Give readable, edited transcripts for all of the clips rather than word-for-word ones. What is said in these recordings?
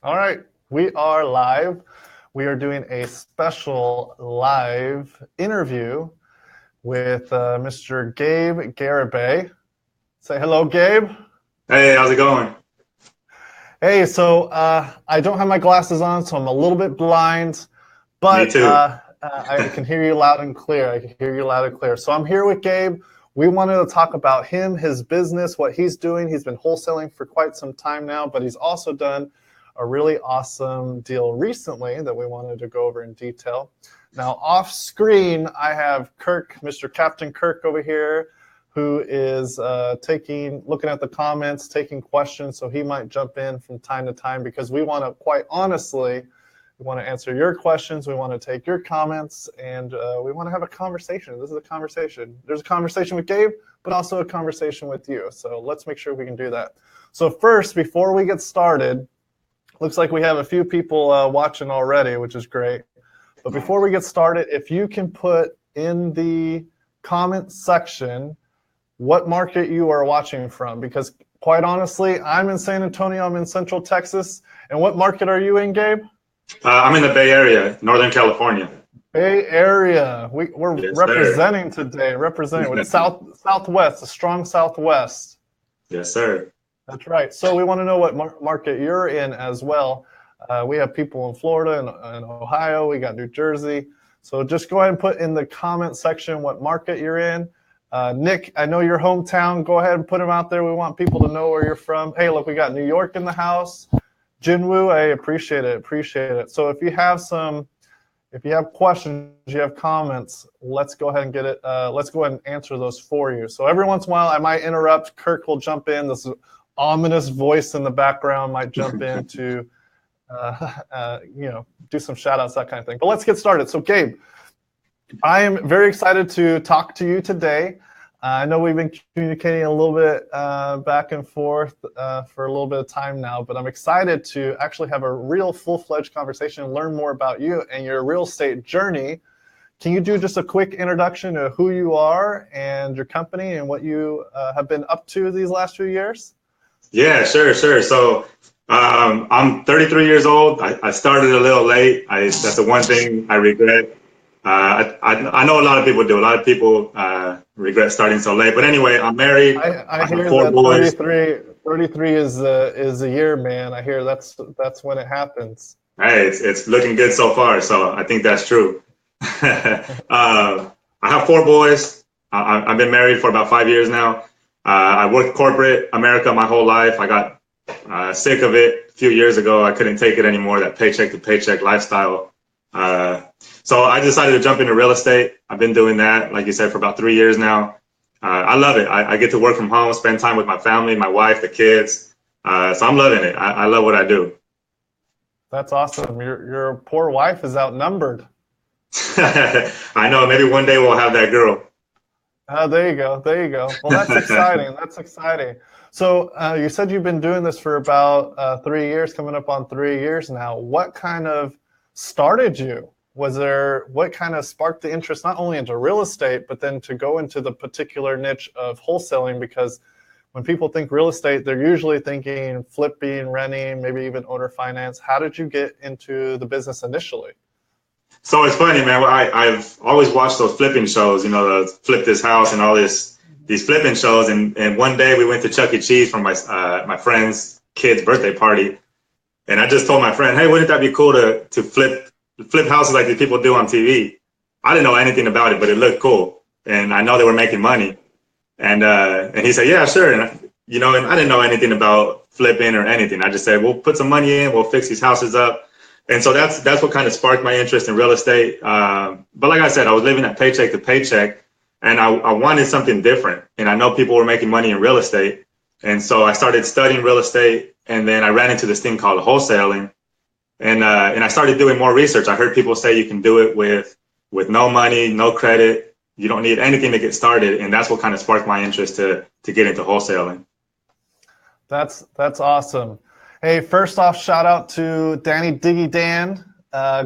All right, we are live. We are doing a special live interview with Mr. Gabe Garibay. Say hello, Gabe. Hey, how's it going? Hey, so I don't have my glasses on, so I'm a little bit blind, Me but too. I can hear you loud and clear. I can hear you loud and clear. So I'm here with Gabe. We wanted to talk about him, his business, what he's doing. He's been wholesaling for quite some time now, but he's also done a really awesome deal recently that we wanted to go over in detail. Now, off screen, I have Kirk, Mr. Captain Kirk over here, who is looking at the comments, taking questions. So he might jump in from time to time because we want to, quite honestly, we want to answer your questions. We want to take your comments, and we want to have a conversation. This is a conversation. There's a conversation with Gabe, but also a conversation with you. So let's make sure we can do that. So first, before we get started, looks like we have a few people watching already, which is great. But before we get started, if you can put in the comment section what market you are watching from, because quite honestly, I'm in San Antonio, I'm in Central Texas. And what market are you in, Gabe? I'm in the Bay Area, Northern California. Bay Area. We're Yes, sir. representing today, representing with Southwest, a strong Southwest. Yes, sir. That's right. So we want to know what market you're in as well. We have people in Florida and Ohio. We got New Jersey. So just go ahead and put in the comment section what market you're in. Nick, I know your hometown. Go ahead and put them out there. We want people to know where you're from. Hey, look, we got New York in the house. Jinwoo, I appreciate it. Appreciate it. So if you have questions, you have comments, let's go ahead and get it. Let's go ahead and answer those for you. So every once in a while, I might interrupt. Kirk will jump in. This ominous voice in the background might jump in to, do some shout outs, that kind of thing. But let's get started. So Gabe, I am very excited to talk to you today. I know we've been communicating a little bit back and forth for a little bit of time now, but I'm excited to actually have a real full-fledged conversation and learn more about you and your real estate journey. Can you do just a quick introduction of who you are and your company and what you have been up to these last few years? Yeah, sure. So I'm 33 years old. I started a little late. That's the one thing I regret. I know a lot of people do. A lot of people regret starting so late. But anyway, I'm married. I I have hear four that boys. 33 is a year, man. I hear that's when it happens. Hey, it's looking good so far. So I think that's true. I have four boys. I've been married for about 5 years now. I worked corporate America my whole life. I got sick of it a few years ago. I couldn't take it anymore, that paycheck to paycheck lifestyle. So I decided to jump into real estate. I've been doing that, like you said, for about 3 years now. I love it. I get to work from home, spend time with my family, my wife, the kids. So I'm loving it. I love what I do. That's awesome. Your poor wife is outnumbered. I know. Maybe one day we'll have that girl. There you go. There you go. Well, that's exciting. That's exciting. So you said you've been doing this for about 3 years, coming up on 3 years now. What kind of started you? What kind of sparked the interest not only into real estate, but then to go into the particular niche of wholesaling? Because when people think real estate, they're usually thinking flipping, renting, maybe even owner finance. How did you get into the business initially? So it's funny, man. I've always watched those flipping shows, the flip this house and all these flipping shows. And one day we went to Chuck E. Cheese for my friend's kid's birthday party. And I just told my friend, hey, wouldn't that be cool to flip houses like these people do on TV? I didn't know anything about it, but it looked cool. And I know they were making money. And he said, yeah, sure. And I didn't know anything about flipping or anything. I just said, we'll put some money in, we'll fix these houses up. And so that's what kind of sparked my interest in real estate. But like I said, I was living at paycheck to paycheck, and I wanted something different. And I know people were making money in real estate. And so I started studying real estate, and then I ran into this thing called wholesaling. And I started doing more research. I heard people say you can do it with no money, no credit. You don't need anything to get started. And that's what kind of sparked my interest to get into wholesaling. That's awesome. Hey, first off, shout out to Danny Diggy Dan.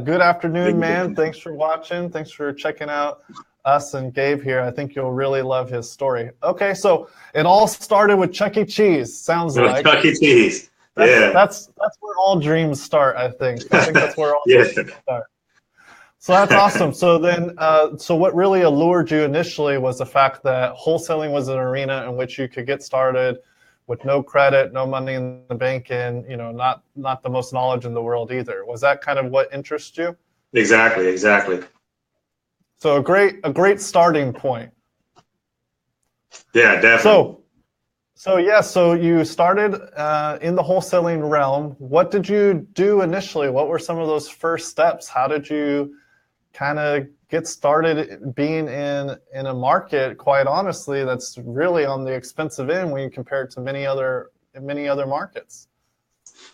Good afternoon, man. Thanks for watching. Thanks for checking out us and Gabe here. I think you'll really love his story. Okay, so it all started with Chuck E. Cheese, sounds like. Chuck E. Cheese. Yeah. That's where all dreams start, I think. I think that's where all Yeah. dreams start. So that's awesome. So then, so what really allured you initially was the fact that wholesaling was an arena in which you could get started with no credit, no money in the bank, and not the most knowledge in the world either. Was that kind of what interests you? Exactly. So a great starting point. Yeah, definitely. So you started in the wholesaling realm. What did you do initially? What were some of those first steps? How did you kind of get started being in a market, quite honestly, that's really on the expensive end when you compare it to many other markets?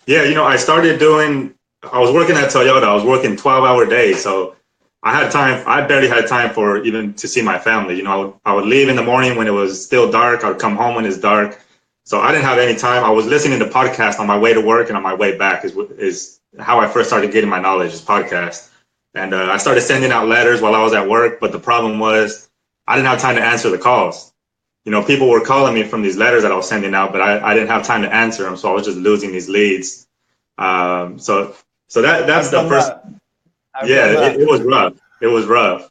Yeah, I was working at Toyota. I was working 12-hour days. So I barely had time for even to see my family. I would leave in the morning when it was still dark. I would come home when it's dark. So I didn't have any time. I was listening to podcasts on my way to work and on my way back is how I first started getting my knowledge, is podcasts. And I started sending out letters while I was at work. But the problem was I didn't have time to answer the calls. People were calling me from these letters that I was sending out, but I didn't have time to answer them. So I was just losing these leads. So that's I've the done first. that. I've Yeah, done that. it was rough. It was rough.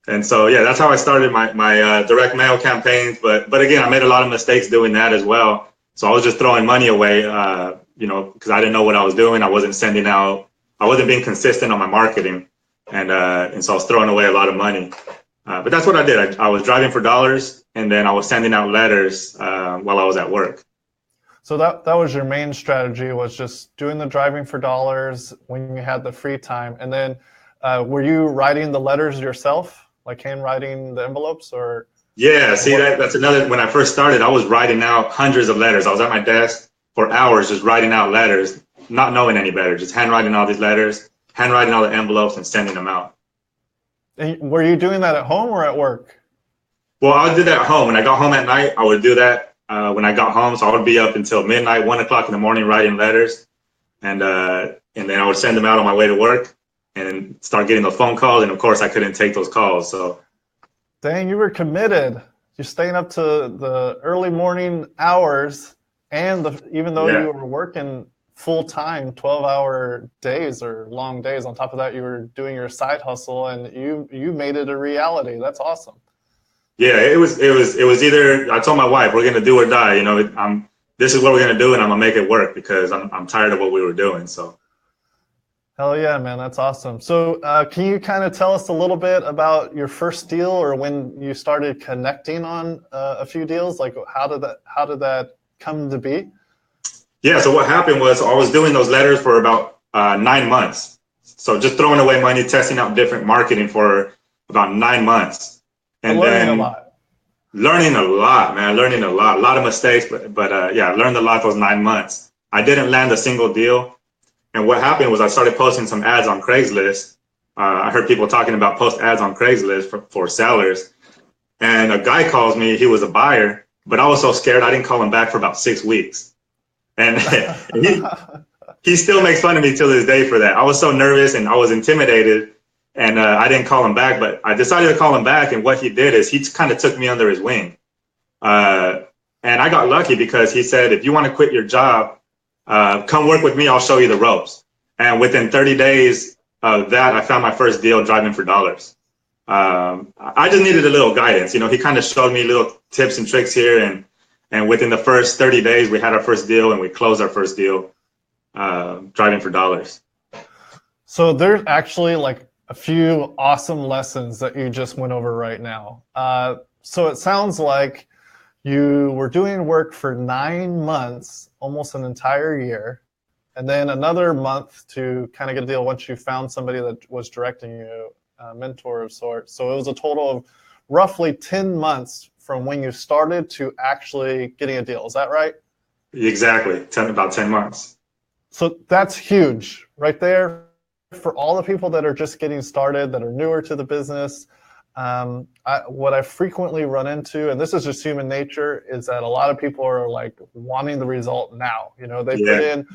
And so, yeah, that's how I started my direct mail campaigns. But again, I made a lot of mistakes doing that as well. So I was just throwing money away, because I didn't know what I was doing. I wasn't being consistent on my marketing. And so I was throwing away a lot of money. But that's what I did. I was driving for dollars, and then I was sending out letters while I was at work. So that was your main strategy, was just doing the driving for dollars when you had the free time. And then were you writing the letters yourself, like handwriting the envelopes, or? Yeah, see, that's another. When I first started, I was writing out hundreds of letters. I was at my desk for hours just writing out letters, not knowing any better, just handwriting all these letters, handwriting all the envelopes and sending them out. And were you doing that at home or at work? Well, I would do that at home. When I got home at night, I would do that when I got home. So I would be up until midnight, 1 o'clock in the morning, writing letters. And then I would send them out on my way to work and start getting those phone calls. And of course, I couldn't take those calls. So, Dang, you were committed. You're staying up to the early morning hours, and even though yeah. you were working full time, 12-hour days or long days. On top of that, you were doing your side hustle, and you made it a reality. That's awesome. Yeah, it was either I told my wife we're gonna do or die. This is what we're gonna do, and I'm gonna make it work because I'm tired of what we were doing. So. Hell yeah, man, that's awesome. So can you kind of tell us a little bit about your first deal, or when you started connecting on a few deals? Like how did that come to be? Yeah, so what happened was I was doing those letters for about 9 months. So just throwing away money, testing out different marketing for about 9 months. And Learning a then lot. learning a lot, man, a lot of mistakes, but yeah, I learned a lot those 9 months. I didn't land a single deal. And what happened was I started posting some ads on Craigslist. I heard people talking about post ads on Craigslist for sellers. And a guy calls me, he was a buyer, but I was so scared I didn't call him back for about 6 weeks. And he still makes fun of me till this day for that. I was so nervous and I was intimidated, and I didn't call him back, but I decided to call him back. And what he did is he kind of took me under his wing. And I got lucky because he said, if you want to quit your job, come work with me. I'll show you the ropes. And within 30 days of that, I found my first deal driving for dollars. I just needed a little guidance. He kind of showed me little tips and tricks here. And within the first 30 days, we had our first deal and we closed our first deal driving for dollars. So there's actually like a few awesome lessons that you just went over right now. So it sounds like you were doing work for 9 months, almost an entire year, and then another month to kind of get a deal once you found somebody that was directing you, a mentor of sorts. So it was a total of roughly 10 months from when you started to actually getting a deal. Is that right? Exactly. About 10 months. So that's huge right there for all the people that are just getting started, that are newer to the business. What I frequently run into, and this is just human nature, is that a lot of people are like wanting the result now. They've been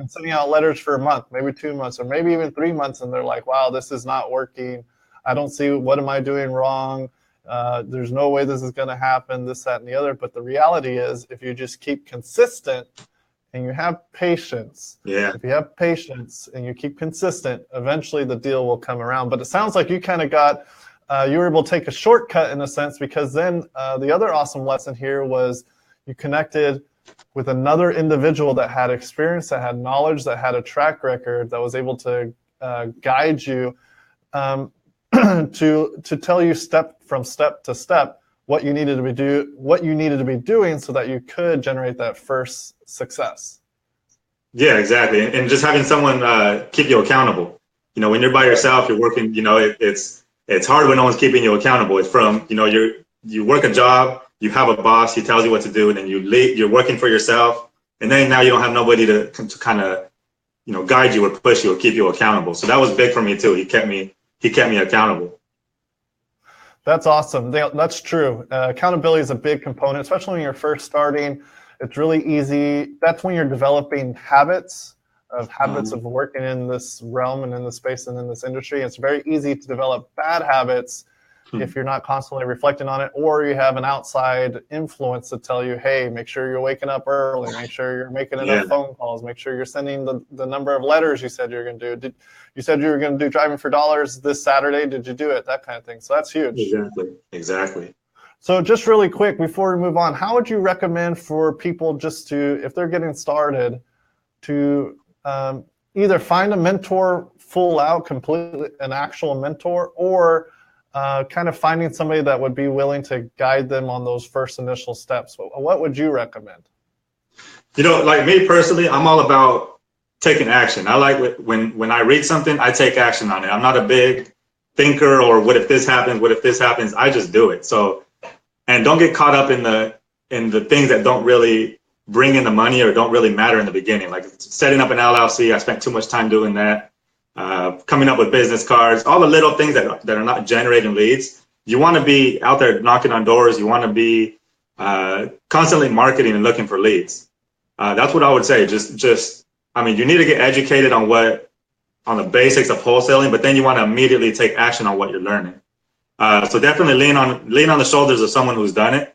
sending out letters for a month, maybe 2 months, or maybe even 3 months, and they're like, wow, this is not working. I don't see, what am I doing wrong? There's no way this is going to happen, this, that, and the other. But the reality is, if you just keep consistent and you have patience, Yeah. if you have patience and you keep consistent, eventually the deal will come around. But it sounds like you kind of you were able to take a shortcut in a sense, because then the other awesome lesson here was you connected with another individual that had experience, that had knowledge, that had a track record, that was able to guide you to tell you step to step what you needed to be doing so that you could generate that first success. Yeah, exactly. And just having someone keep you accountable. You know, when you're by yourself, you're working, you know, it's hard when no one's keeping you accountable. It's from, you know, you work a job, you have a boss, he tells you what to do, and then you're working for yourself. And then now you don't have nobody to kind of, you know, guide you or push you or keep you accountable. So that was big for me too. He kept me accountable. That's awesome. That's true. Accountability is a big component, especially when you're first starting. It's really easy. That's when you're developing habits of working in this realm and in this space and in this industry. It's very easy to develop bad habits if you're not constantly reflecting on it, or you have an outside influence to tell you, hey, make sure you're waking up early, make sure you're making enough phone calls, make sure you're sending the number of letters you said you were going to do. You said you were going to do driving for dollars this Saturday. Did you do it? That kind of thing. So that's huge. Exactly. So just really quick before we move on, how would you recommend for people just to, if they're getting started, to either find a mentor full out, completely an actual mentor, or kind of finding somebody that would be willing to guide them on those first initial steps? What would you recommend? You know, like me personally, I'm all about taking action. I like when I read something, I take action on it. I'm not a big thinker or what if this happens, what if this happens? I just do it. So, and don't get caught up in the things that don't really bring in the money or don't really matter in the beginning. Like setting up an LLC, I spent too much time doing that. Coming up with business cards, all the little things that are not generating leads. You want to be out there knocking on doors. You want to be constantly marketing and looking for leads. That's what I would say. I mean, you need to get educated on the basics of wholesaling, but then you want to immediately take action on what you're learning. So definitely lean on the shoulders of someone who's done it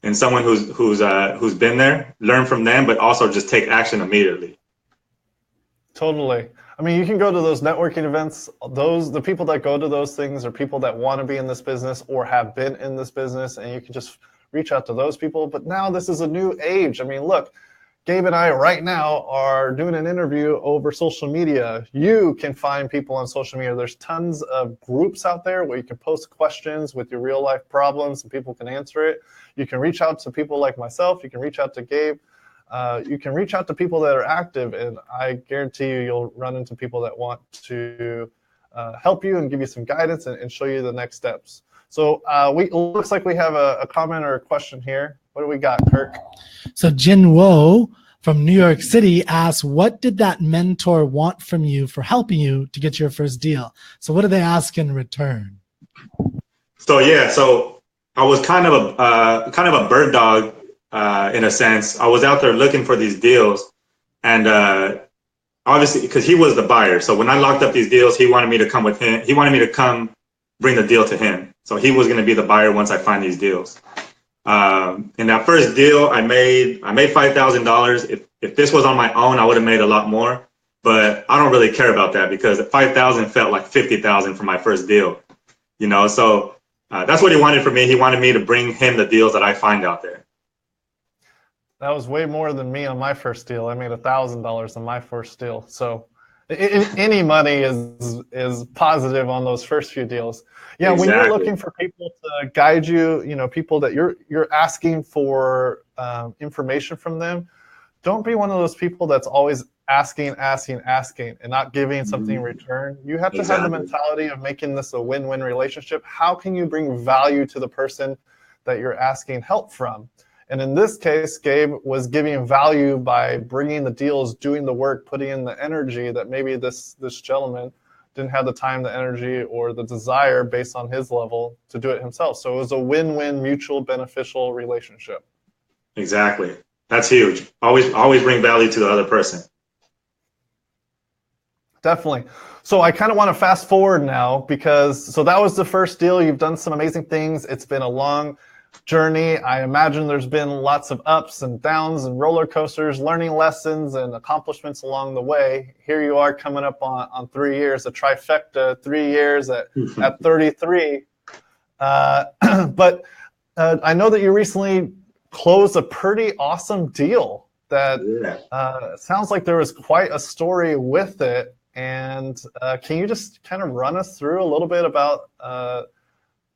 and someone who's been there. Learn from them, but also just take action immediately. Totally. I mean, you can go to those networking events. The people that go to those things are people that want to be in this business or have been in this business, and you can just reach out to those people. But now this is a new age. I mean, look, Gabe and I right now are doing an interview over social media. You can find people on social media. There's tons of groups out there where you can post questions with your real life problems and people can answer it. You can reach out to people like myself. You can reach out to Gabe. You can reach out to people that are active, and I guarantee you'll run into people that want to help you and give you some guidance and show you the next steps. So it looks like we have a comment or a question here. What do we got, Kirk? So Jin Wo from New York City asks, what did that mentor want from you for helping you to get your first deal? So what do they ask in return? So I was kind of a bird dog. In a sense, I was out there looking for these deals, and obviously because he was the buyer. So when I locked up these deals, he wanted me to come with him. He wanted me to come bring the deal to him. So he was going to be the buyer once I find these deals. In that first deal, I made $5,000. If this was on my own, I would have made a lot more. But I don't really care about that because 5,000 felt like 50,000 for my first deal. You know, so that's what he wanted from me. He wanted me to bring him the deals that I find out there. That was way more than me on my first deal. I made $1,000 on my first deal. So any money is positive on those first few deals. Yeah, exactly. When you're looking for people to guide you, you know, people that you're asking for information from them, don't be one of those people that's always asking and not giving something in return. You have to have the mentality of making this a win-win relationship. How can you bring value to the person that you're asking help from? And in this case, Gabe was giving value by bringing the deals, doing the work, putting in the energy that maybe this gentleman didn't have the time, the energy, or the desire based on his level to do it himself. So it was a win-win, mutual beneficial relationship. Exactly. That's huge. Always bring value to the other person. Definitely. So I kind of want to fast forward now so that was the first deal. You've done some amazing things. It's been a long journey. I imagine there's been lots of ups and downs and roller coasters, learning lessons and accomplishments along the way. Here you are coming up on 3 years, a trifecta, 3 years at 33. But I know that you recently closed a pretty awesome deal that sounds like there was quite a story with it. And can you just kind of run us through a little bit about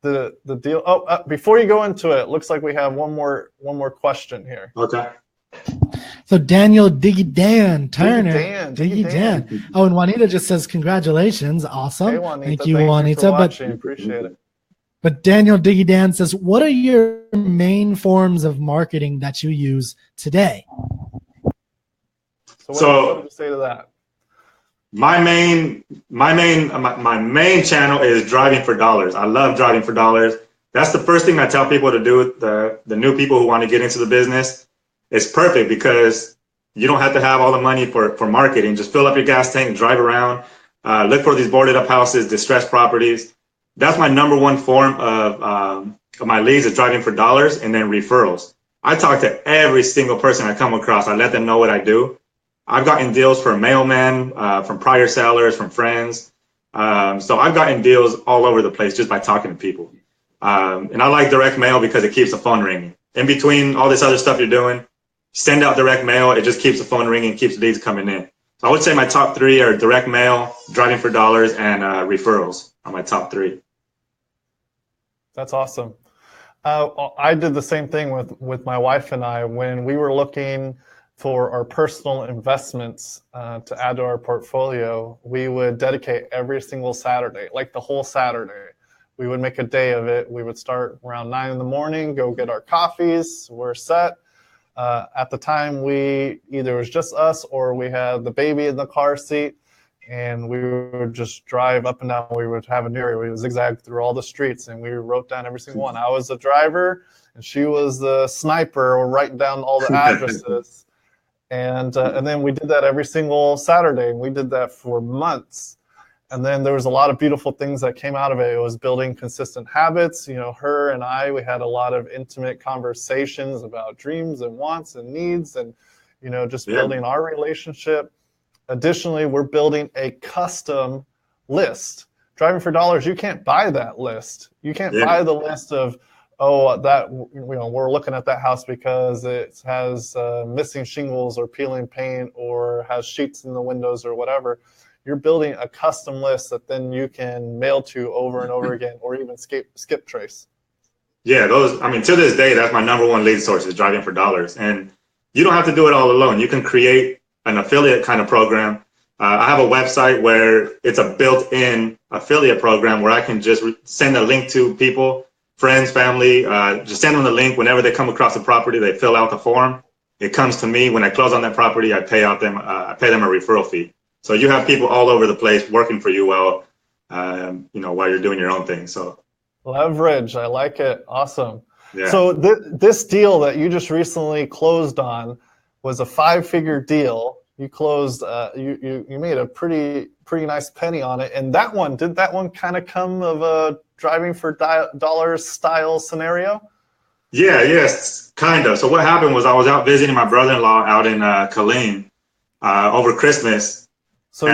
the deal? Oh, before you go into it, looks like we have one more question here. Okay. So Daniel Diggy Dan Turner. Diggy Dan. Oh, and Juanita just says congratulations. Awesome. Hey, Juanita, Thank you, Juanita. Appreciate it. But Daniel Diggy Dan says, what are your main forms of marketing that you use today? So what did you say to that? My main channel is driving for dollars. I love driving for dollars. That's the first thing I tell people to do. The new people who want to get into the business. It's perfect because you don't have to have all the money for marketing. Just fill up your gas tank, drive around, look for these boarded up houses, distressed properties. That's my number one form of my leads is driving for dollars, and then referrals. I talk to every single person I come across. I let them know what I do. I've gotten deals from mailmen, from prior sellers, from friends. So I've gotten deals all over the place just by talking to people. And I like direct mail because it keeps the phone ringing. In between all this other stuff you're doing, send out direct mail. It just keeps the phone ringing, keeps leads coming in. So I would say my top three are direct mail, driving for dollars, and referrals are my top three. That's awesome. I did the same thing with my wife and I when we were looking for our personal investments to add to our portfolio. We would dedicate every single Saturday, like the whole Saturday. We would make a day of it. We would start around 9 in the morning, go get our coffees. We're set. At the time, either it was just us or we had the baby in the car seat, and we would just drive up and down. We would have an area. We would zigzag through all the streets, and we wrote down every single one. I was the driver, and she was the sniper, or writing down all the addresses. And then we did that every single Saturday, and we did that for months. And then there was a lot of beautiful things that came out of it. It was building consistent habits. You know, her and I, we had a lot of intimate conversations about dreams and wants and needs, and, you know, just building our relationship. Additionally, we're building a custom list. Driving for dollars, you can't buy that list. You can't buy the list of, we're looking at that house because it has missing shingles or peeling paint or has sheets in the windows or whatever. You're building a custom list that then you can mail to over and over again, or even skip trace. Yeah, to this day, that's my number one lead source is driving for dollars. And you don't have to do it all alone. You can create an affiliate kind of program. I have a website where it's a built-in affiliate program where I can just send a link to people, friends, family, just send them the link. Whenever they come across the property, they fill out the form. It comes to me. When I close on that property, I pay them a referral fee. So you have people all over the place working for you while you're doing your own thing. So leverage, I like it. Awesome. Yeah. So this deal that you just recently closed on was a 5-figure deal. You closed. You made a pretty nice penny on it. And did that one kind of come of a driving for dollars style scenario? Yeah. Yes, kind of. So what happened was I was out visiting my brother-in-law out in Killeen over Christmas. So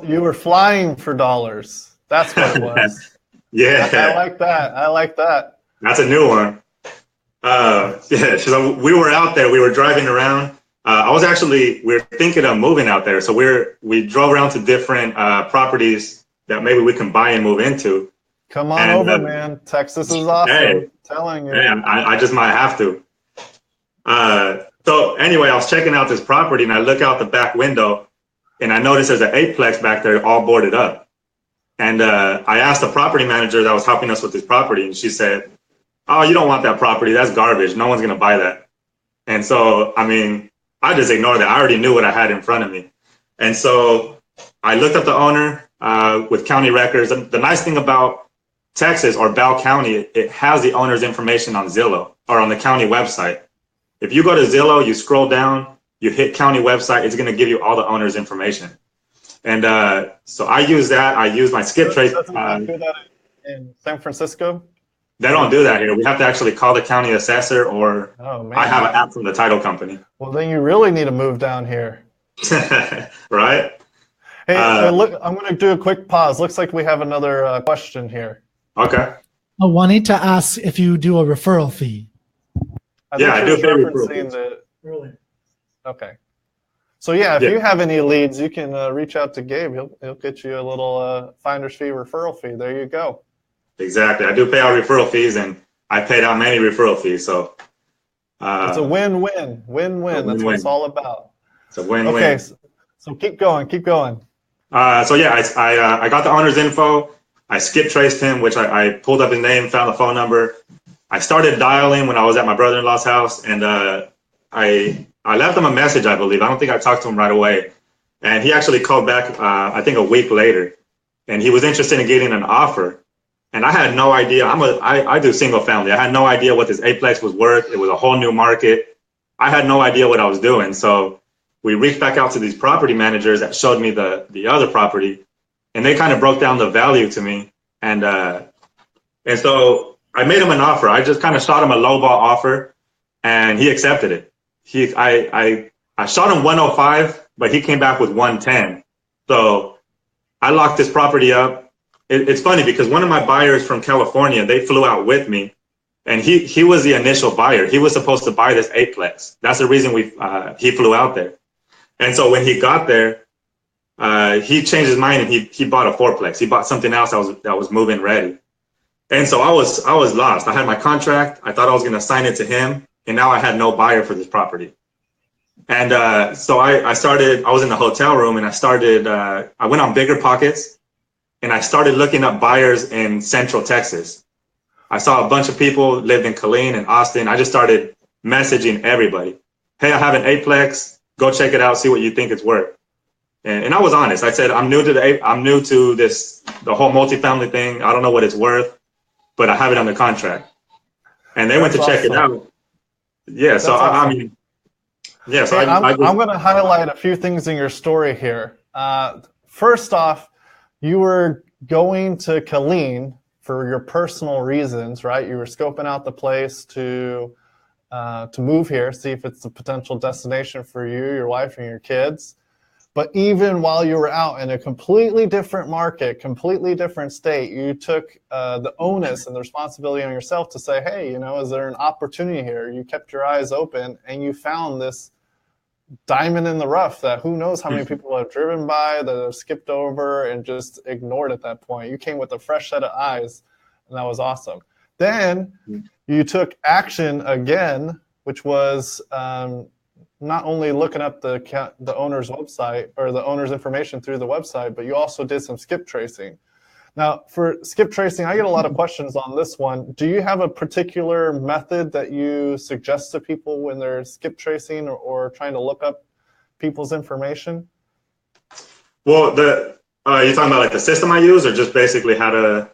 you were flying for dollars. That's what it was. Yeah. I like that. That's a new one. So we were out there. We were driving around. We were thinking of moving out there. So we drove around to different properties that maybe we can buy and move into. Come on over, man. Texas is awesome. Hey, telling you. Hey, I just might have to. So anyway, I was checking out this property and I look out the back window. And I noticed there's an 8-plex back there all boarded up. And I asked the property manager that was helping us with this property, and she said, "Oh, you don't want that property. That's garbage. No one's going to buy that." And so, I just ignored that. I already knew what I had in front of me. And so I looked up the owner with county records. And the nice thing about Texas or Bell County, it has the owner's information on Zillow or on the county website. If you go to Zillow, you scroll down, you hit county website, it's going to give you all the owner's information. And so I use that. I use my skip trace. Doesn't do that in San Francisco? They don't do that here. We have to actually call the county assessor, or Oh man. I have an app from the title company. Well, then you really need to move down here. Right? Hey, look, I'm going to do a quick pause. Looks like we have another question here. Okay. Oh, Juanita asks if you do a referral fee. I Yeah, I think do she pay was referral referencing fees. the. Okay. So yeah, if you have any leads, you can reach out to Gabe. He'll get you a little finder's fee referral fee. There you go. Exactly. I do pay out referral fees, and I paid out many referral fees. So it's a win-win. Win-win. That's what it's all about. It's a win-win. Okay, so keep going. Keep going. So yeah, I got the owner's info. I skip traced him, which I pulled up his name, found the phone number. I started dialing when I was at my brother-in-law's house, and I left him a message, I believe. I don't think I talked to him right away. And he actually called back, I think a week later, and he was interested in getting an offer. And I had no idea. I do single family. I had no idea what this eightplex was worth. It was a whole new market. I had no idea what I was doing. So we reached back out to these property managers that showed me the other property, and they kind of broke down the value to me. And so I made him an offer. I just kind of shot him a lowball offer, and he accepted it. I shot him 105, but he came back with 110. So I locked this property up. It's funny because one of my buyers from California, they flew out with me, and he was the initial buyer. He was supposed to buy this eightplex. That's the reason he flew out there. And so when he got there, he changed his mind and he bought a fourplex. He bought something else that was move-in ready. And so I was lost. I had my contract. I thought I was going to sign it to him, and now I had no buyer for this property. And so I was in the hotel room, and I went on Bigger Pockets, and I started looking up buyers in Central Texas. I saw a bunch of people lived in Killeen and Austin. I just started messaging everybody. Hey, I have an eightplex. Go check it out. See what you think it's worth. And I was honest. I said, I'm new to the whole multifamily thing. I don't know what it's worth, but I have it under contract. And they went to check it out. Yeah. So awesome. I mean, yes. Hey, I'm going to highlight a few things in your story here. First off, you were going to Killeen for your personal reasons, right? You were scoping out the place to move here, see if it's a potential destination for you, your wife, and your kids. But even while you were out in a completely different market, completely different state, you took the onus and the responsibility on yourself to say, hey, is there an opportunity here? You kept your eyes open, and you found this diamond in the rough that who knows how many people have driven by, that have skipped over and just ignored at that point. You came with a fresh set of eyes, and that was awesome. Then you took action again, which was not only looking up the owner's website or the owner's information through the website, but you also did some skip tracing. Now, for skip tracing, I get a lot of questions on this one. Do you have a particular method that you suggest to people when they're skip tracing or trying to look up people's information? Well, you're talking about like the system I use, or just basically how to?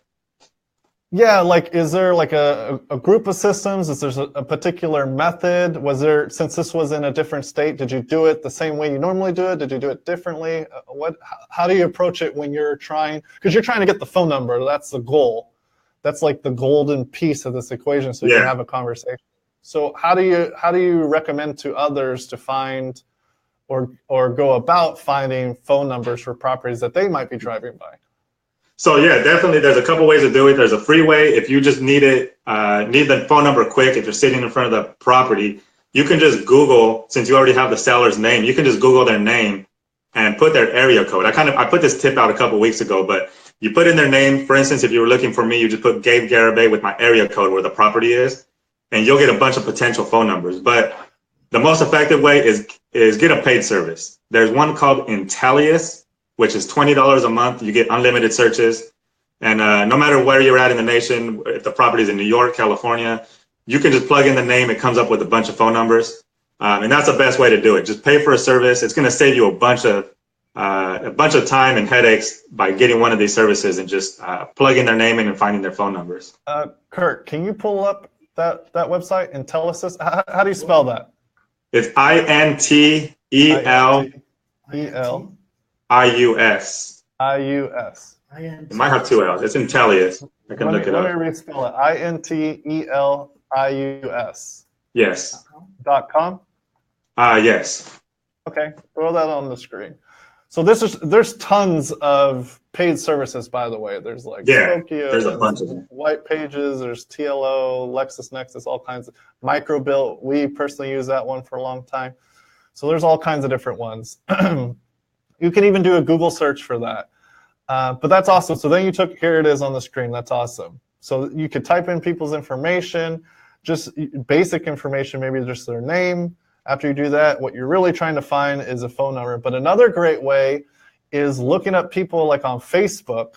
Yeah, like is there like a group of systems? Is there a particular method? Since this was in a different state, did you do it the same way you normally do it? Did you do it differently? How do you approach it when you're trying to get the phone number? That's the goal. That's like the golden piece of this equation, so you can have a conversation. So how do you recommend to others to find or go about finding phone numbers for properties that they might be driving by? So yeah, definitely. There's a couple ways to do it. There's a free way. If you just need the phone number quick, if you're sitting in front of the property, you can just Google, since you already have the seller's name, you can just Google their name and put their area code. I put this tip out a couple weeks ago, but you put in their name. For instance, if you were looking for me, you just put Gabe Garibay with my area code where the property is, and you'll get a bunch of potential phone numbers. But the most effective way is get a paid service. There's one called Intellius, which is $20 a month. You get unlimited searches. And no matter where you're at in the nation, if the property is in New York, California, you can just plug in the name. It comes up with a bunch of phone numbers. And that's the best way to do it. Just pay for a service. It's going to save you a bunch of time and headaches by getting one of these services and just plugging their name in and finding their phone numbers. Kurt, can you pull up that website and tell us this? How do you spell that? It's INTEL. IUS. IUS. It might have two L's. It's Intelius. I can look it up. Let me respell it. INTELIUS. Yes. .com? Yes. Okay, throw that on the screen. So there's tons of paid services, by the way. There's like Spokio, there's a bunch of them. White Pages, there's TLO, LexisNexis, all kinds of Microbilt. We personally use that one for a long time. So there's all kinds of different ones. You can even do a Google search for that. But that's awesome. So then here it is on the screen. That's awesome. So you could type in people's information, just basic information, maybe just their name. After you do that, what you're really trying to find is a phone number. But another great way is looking up people like on Facebook.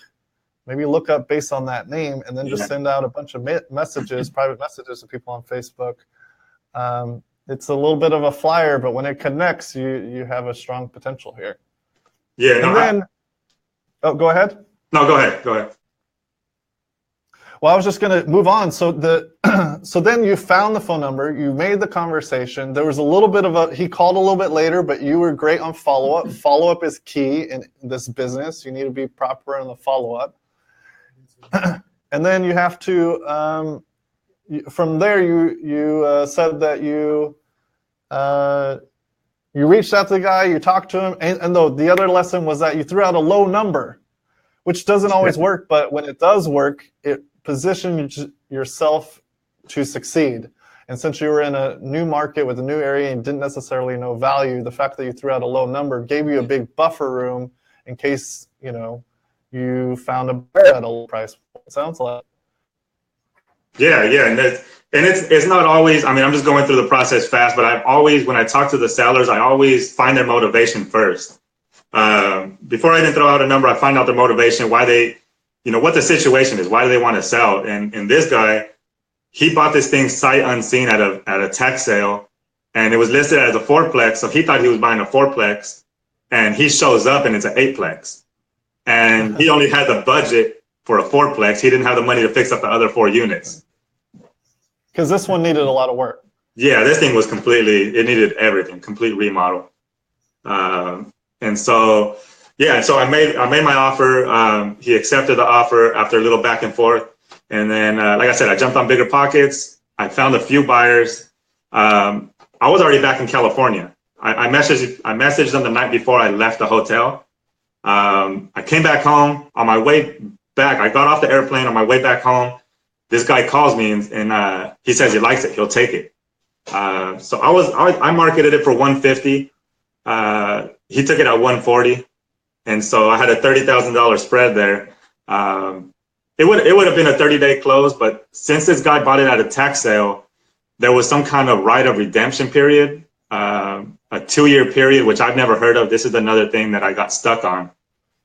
Maybe look up based on that name and then just send out a bunch of messages, private messages to people on Facebook. It's a little bit of a flyer, but when it connects, you have a strong potential here. Yeah. And then, go ahead. No, go ahead. Well, I was just going to move on. So then you found the phone number, you made the conversation. There was a little bit of he called a little bit later, but you were great on follow-up. Follow-up is key in this business. You need to be proper in the follow-up. And then you have to, from there, you said that you reached out to the guy, you talked to him, and the other lesson was that you threw out a low number, which doesn't always work, but when it does work, it positions yourself to succeed. And since you were in a new market with a new area and didn't necessarily know value, the fact that you threw out a low number gave you a big buffer room in case, you found a buyer at a low price. It sounds like. Yeah, and it's not always. I mean, I'm just going through the process fast, but when I talk to the sellers, I always find their motivation first. Before I even throw out a number, I find out their motivation, why they, what the situation is, why do they want to sell? And this guy, he bought this thing sight unseen at a tax sale, and it was listed as a fourplex. So he thought he was buying a fourplex, and he shows up and it's an eightplex. And he only had the budget for a fourplex. He didn't have the money to fix up the other 4 units. Because this one needed a lot of work. Yeah, this thing was it needed everything, complete remodel. And so I made my offer. He accepted the offer after a little back and forth. And then, like I said, I jumped on Bigger Pockets. I found a few buyers. I was already back in California. I messaged them the night before I left the hotel. I came back home. On my way back, I got off the airplane. On my way back home, this guy calls me and he says he likes it. He'll take it. So I marketed it for $150. He took it at $140. And so I had a $30,000 spread there. It would have been a 30-day close, but since this guy bought it at a tax sale, there was some kind of right of redemption period, a 2-year period, which I've never heard of. This is another thing that I got stuck on.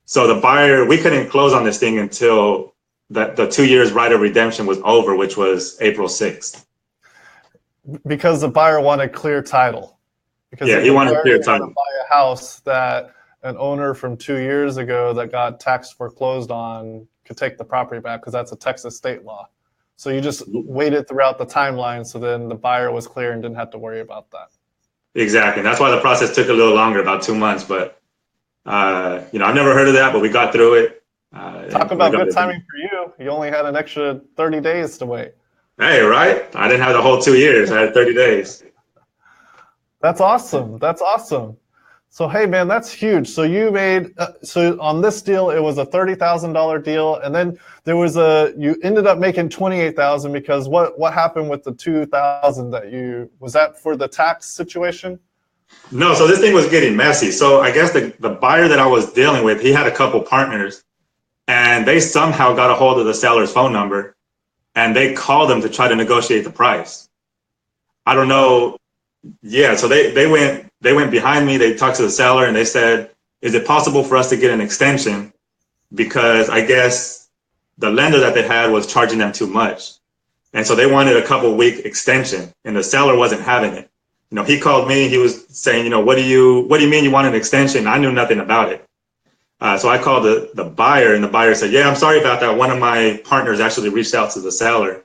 So the buyer, we couldn't close on this thing until the 2 years right of redemption was over, which was April 6th. Because the buyer wanted clear title. Because he wanted clear title. To buy a house that an owner from 2 years ago that got tax foreclosed on could take the property back, because that's a Texas state law. So you just waited throughout the timeline, so then the buyer was clear and didn't have to worry about that. Exactly. That's why the process took a little longer, about 2 months. But I've never heard of that, but we got through it. Talk about good timing for you. You only had an extra 30 days to wait. Hey, right? I didn't have the whole 2 years. I had 30 days. That's awesome. So, hey, man, that's huge. So you made, so on this deal, it was a $30,000 deal. And then you ended up making $28,000 because what happened with the $2,000 was that for the tax situation? No, so this thing was getting messy. So I guess the buyer that I was dealing with, he had a couple partners, and they somehow got a hold of the seller's phone number, and they called them to try to negotiate the price. I don't know. Yeah, so they went behind me. They talked to the seller and they said, is it possible for us to get an extension? Because I guess the lender that they had was charging them too much. And so they wanted a couple-week extension, and the seller wasn't having it. He called me. He was saying, what do you mean you want an extension? I knew nothing about it. So I called the buyer, and the buyer said, yeah, I'm sorry about that. One of my partners actually reached out to the seller,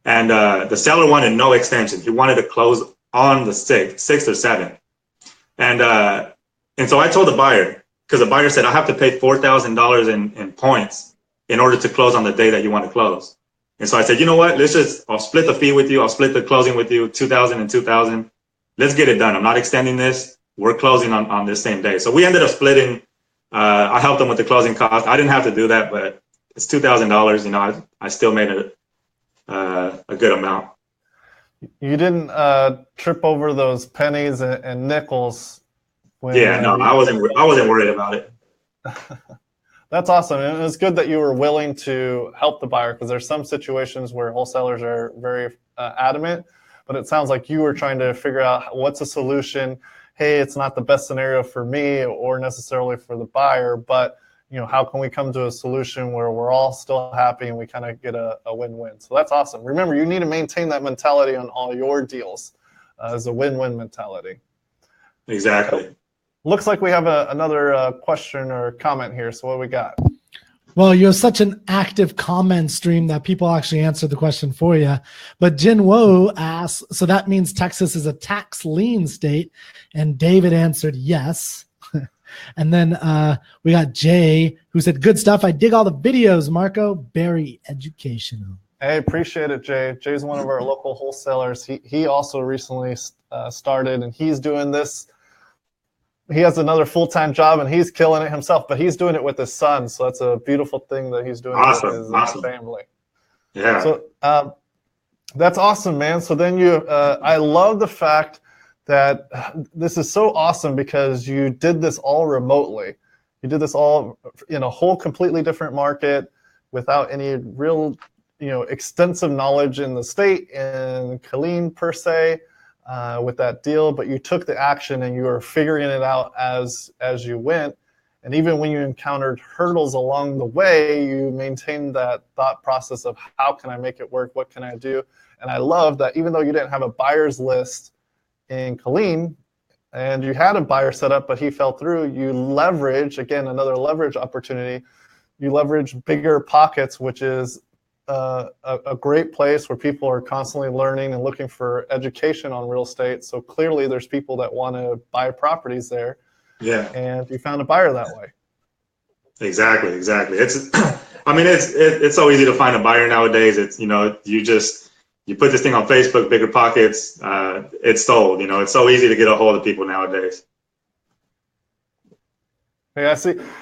and the seller wanted no extension. He wanted to close on the 6th or 7th. And so I told the buyer, because the buyer said, I have to pay $4,000 in points in order to close on the day that you want to close. And so I said, you know what, I'll split the fee with you. I'll split the closing with you, 2,000 and 2,000. Let's get it done. I'm not extending this. We're closing on this same day. So we ended up splitting. I helped them with the closing cost. I didn't have to do that, but it's $2,000. You know, I still made a good amount. You didn't trip over those pennies and nickels. I wasn't worried about it. That's awesome. And it's good that you were willing to help the buyer, because there's some situations where wholesalers are very adamant, but it sounds like you were trying to figure out what's a solution. Hey, it's not the best scenario for me or necessarily for the buyer, but you know, how can we come to a solution where we're all still happy and we kind of get a win-win? So that's awesome. Remember, you need to maintain that mentality on all your deals as a win-win mentality. Exactly. Looks like we have another question or comment here. So what do we got? Well, you have such an active comment stream that people actually answer the question for you. But Jin Wo asks, so that means Texas is a tax lien state? And David answered yes. And then we got Jay, who said, good stuff. I dig all the videos, Marco. Very educational. Hey, appreciate it, Jay. Jay's one of our local wholesalers. He also recently started, and he's doing this. He has another full-time job, and he's killing it himself, but he's doing it with his son. So that's a beautiful thing that he's doing with his family. Yeah. So that's awesome, man. So then I love the fact that this is so awesome because you did this all remotely. You did this all in a whole completely different market without any real, extensive knowledge in the state and Killeen per se. With that deal, but you took the action and you were figuring it out as you went. And even when you encountered hurdles along the way, you maintained that thought process of how can I make it work? What can I do? And I love that even though you didn't have a buyer's list in Killeen and you had a buyer set up, but he fell through, you leverage, again, another leverage opportunity. You leverage Bigger Pockets, which is a great place where people are constantly learning and looking for education on real estate. So clearly there's people that want to buy properties there. Yeah. And you found a buyer that way. Exactly. It's, it's so easy to find a buyer nowadays. It's, you put this thing on Facebook, Bigger Pockets, it's sold. It's so easy to get a hold of people nowadays. Hey,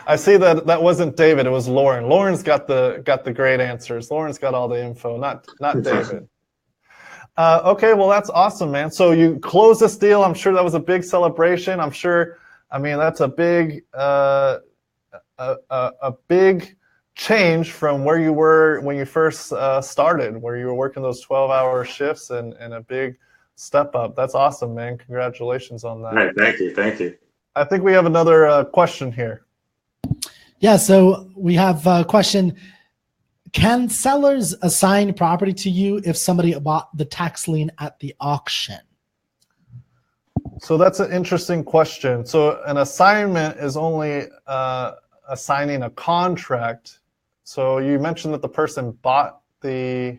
I see that wasn't David, it was Lauren. Lauren's got the great answers. Lauren's got all the info, not David. Okay, well that's awesome, man. So you closed this deal. I'm sure that was a big celebration. That's a big change from where you were when you first started, where you were working those 12-hour shifts and a big step up. That's awesome, man. Congratulations on that. All right, thank you. I think we have another question here. Yeah, so we have a question. Can sellers assign property to you if somebody bought the tax lien at the auction? So that's an interesting question. So an assignment is only assigning a contract. So you mentioned that the person bought the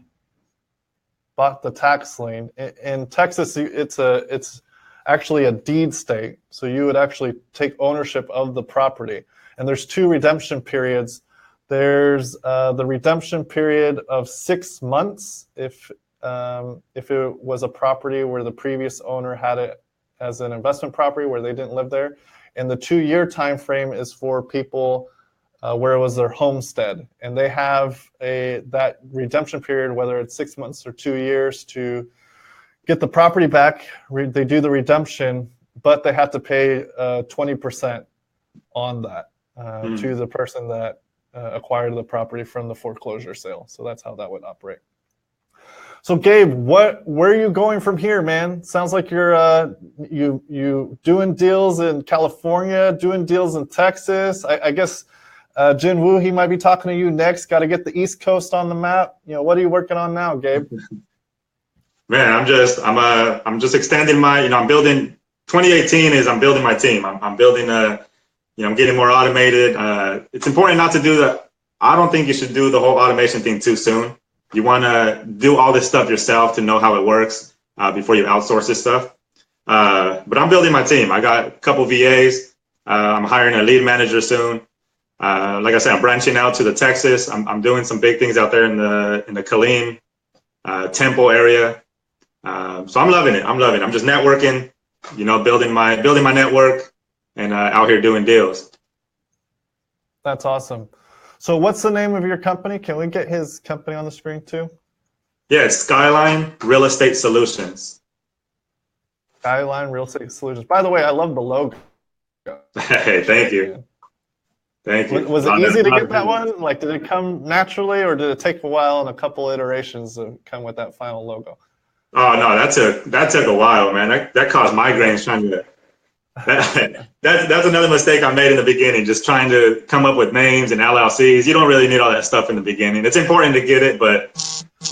tax lien. In Texas, it's actually a deed state. So you would actually take ownership of the property. And there's two redemption periods. There's the redemption period of 6 months if it was a property where the previous owner had it as an investment property where they didn't live there. And the 2-year time frame is for people where it was their homestead. And they have that redemption period, whether it's 6 months or 2 years, to get the property back. They do the redemption, but they have to pay 20% on that to the person that acquired the property from the foreclosure sale. So that's how that would operate. So Gabe, where are you going from here, man? Sounds like you're you doing deals in California, doing deals in Texas. I guess Jin Woo, he might be talking to you next. Got to get the East Coast on the map. What are you working on now, Gabe? Man, I'm just extending my, I'm building, 2018 is I'm building my team. I'm building I'm getting more automated. It's important not to do I don't think you should do the whole automation thing too soon. You want to do all this stuff yourself to know how it works before you outsource this stuff. But I'm building my team. I got a couple VAs, I'm hiring a lead manager soon. Like I said, I'm branching out to the Texas. I'm doing some big things out there in the Killeen, Temple area. So I'm loving it. I'm just networking, building my network, and out here doing deals. That's awesome. So what's the name of your company? Can we get his company on the screen too? Yeah, it's Skyline Real Estate Solutions. Skyline Real Estate Solutions. By the way, I love the logo. Hey, thank you. Thank you. Was it easy to get that one? Like, did it come naturally, or did it take a while and a couple iterations to come with that final logo? Oh no, that took a while, man. That caused migraines trying to. That's another mistake I made in the beginning, just trying to come up with names and LLCs. You don't really need all that stuff in the beginning. It's important to get it, but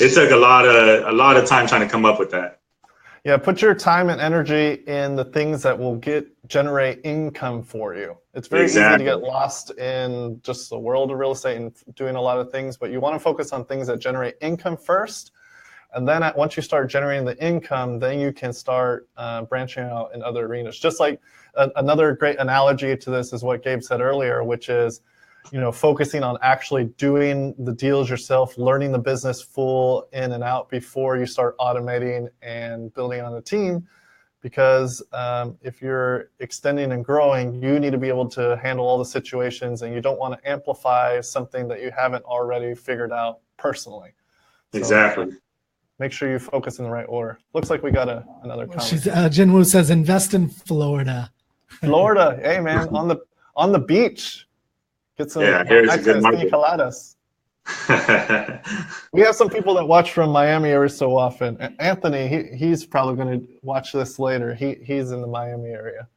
it took a lot of time trying to come up with that. Yeah, put your time and energy in the things that will generate income for you. It's very easy to get lost in just the world of real estate and doing a lot of things, but you want to focus on things that generate income first. And then once you start generating the income, then you can start branching out in other arenas. Just like another great analogy to this is what Gabe said earlier, which is, focusing on actually doing the deals yourself, learning the business full in and out before you start automating and building on a team. Because if you're extending and growing, you need to be able to handle all the situations, and you don't want to amplify something that you haven't already figured out personally. Exactly. So, make sure you focus in the right order. Looks like we got another comment. Jinwoo says, invest in Florida. Florida, hey man, on the beach. Get some here's a good market. Coladas. We have some people that watch from Miami every so often. Anthony, he's probably going to watch this later. He's in the Miami area.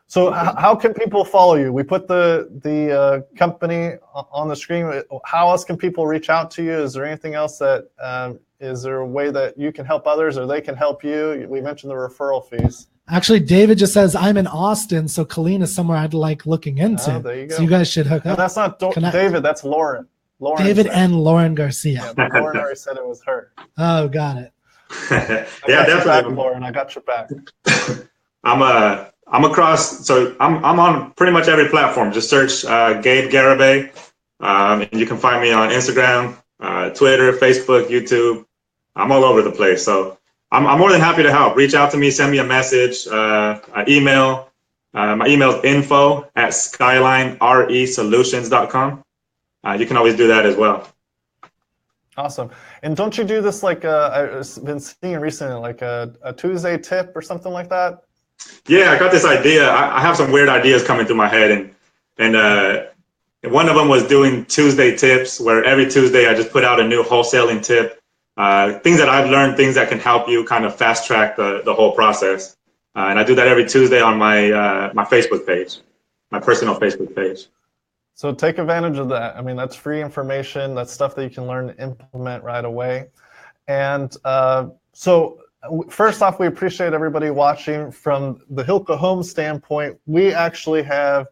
So how can people follow you? We put the company on the screen. How else can people reach out to you? Is there anything else that is there a way that you can help others or they can help you? We mentioned the referral fees. Actually, David just says, I'm in Austin, so Killeen is somewhere I'd like looking into. Oh, there you go. So you guys should hook up. No, that's not David, that's Lauren. David and Lauren Garcia. Yeah, but Lauren already said it was her. Oh, got it. Yeah, definitely. Back, Lauren, I got your back. I'm across, so I'm on pretty much every platform. Just search Gabe Garibay, and you can find me on Instagram, Twitter, Facebook, YouTube. I'm all over the place. So I'm more than happy to help. Reach out to me, send me a message, email. My email is info@skylineresolutions.com. You can always do that as well. Awesome. And don't you do this like I've been seeing recently, like a Tuesday tip or something like that? Yeah, I got this idea. I have some weird ideas coming through my head, and one of them was doing Tuesday tips, where every Tuesday I just put out a new wholesaling tip. Things that I've learned, things that can help you kind of fast track the whole process. And I do that every Tuesday on my Facebook page, my personal Facebook page. So take advantage of that. I mean, that's free information. That's stuff that you can learn to implement right away. And so first off, we appreciate everybody watching. From the Hilco Homes standpoint, we actually have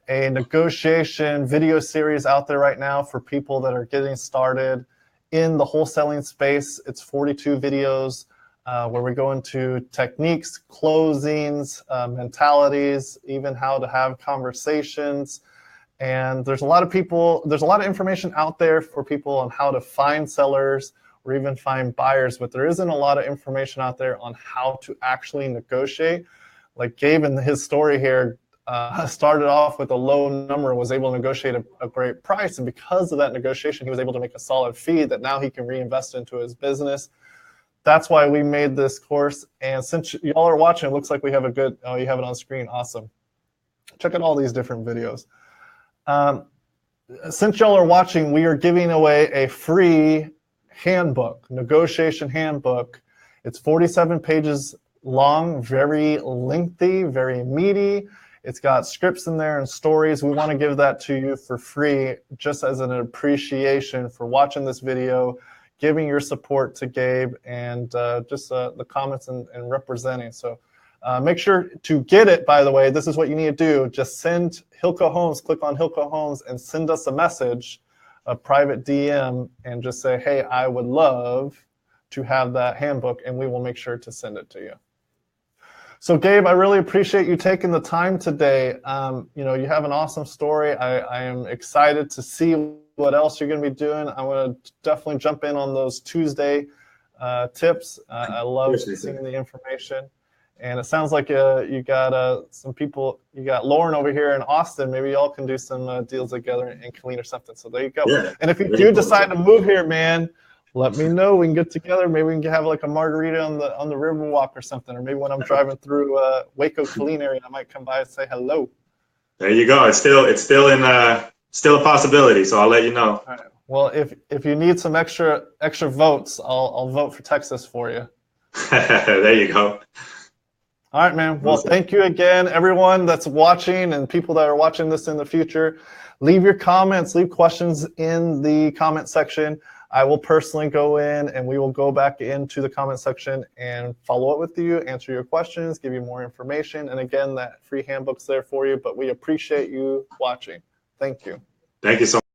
a negotiation video series out there right now for people that are getting started in the wholesaling space. It's 42 videos where we go into techniques, closings, mentalities, even how to have conversations. And there's a lot of information out there for people on how to find sellers or even find buyers, but there isn't a lot of information out there on how to actually negotiate. Like Gabe in his story here, started off with a low number, was able to negotiate a great price. And because of that negotiation, he was able to make a solid fee that now he can reinvest into his business. That's why we made this course. And since y'all are watching, it looks like we have you have it on screen. Awesome. Check out all these different videos. Since y'all are watching, we are giving away a free handbook, negotiation handbook. It's 47 pages long, very lengthy, very meaty. It's got scripts in there and stories. We want to give that to you for free, just as an appreciation for watching this video, giving your support to Gabe, and just the comments and representing. So make sure to get it, by the way. This is what you need to do. Just send Hilco Homes, click on Hilco Homes, and send us a message, a private DM, and just say, hey, I would love to have that handbook, and we will make sure to send it to you. So Gabe, I really appreciate you taking the time today. You have an awesome story. I am excited to see what else you're going to be doing. I want to definitely jump in on those Tuesday tips. I love seeing the information. And it sounds like you got some people. You got Lauren over here in Austin. Maybe y'all can do some deals together in Killeen or something. So there you go. Yeah, and if you do decide to move here, man, let me know. We can get together. Maybe we can have like a margarita on the Riverwalk or something. Or maybe when I'm driving through Waco, Killeen area, I might come by and say hello. There you go. It's still a possibility. So I'll let you know. All right. Well, if you need some extra votes, I'll vote for Texas for you. There you go. All right, man. Well, thank you again, everyone that's watching and people that are watching this in the future. Leave your comments, leave questions in the comment section. I will personally go in and we will go back into the comment section and follow up with you, answer your questions, give you more information. And again, that free handbook's there for you, but we appreciate you watching. Thank you. Thank you so much.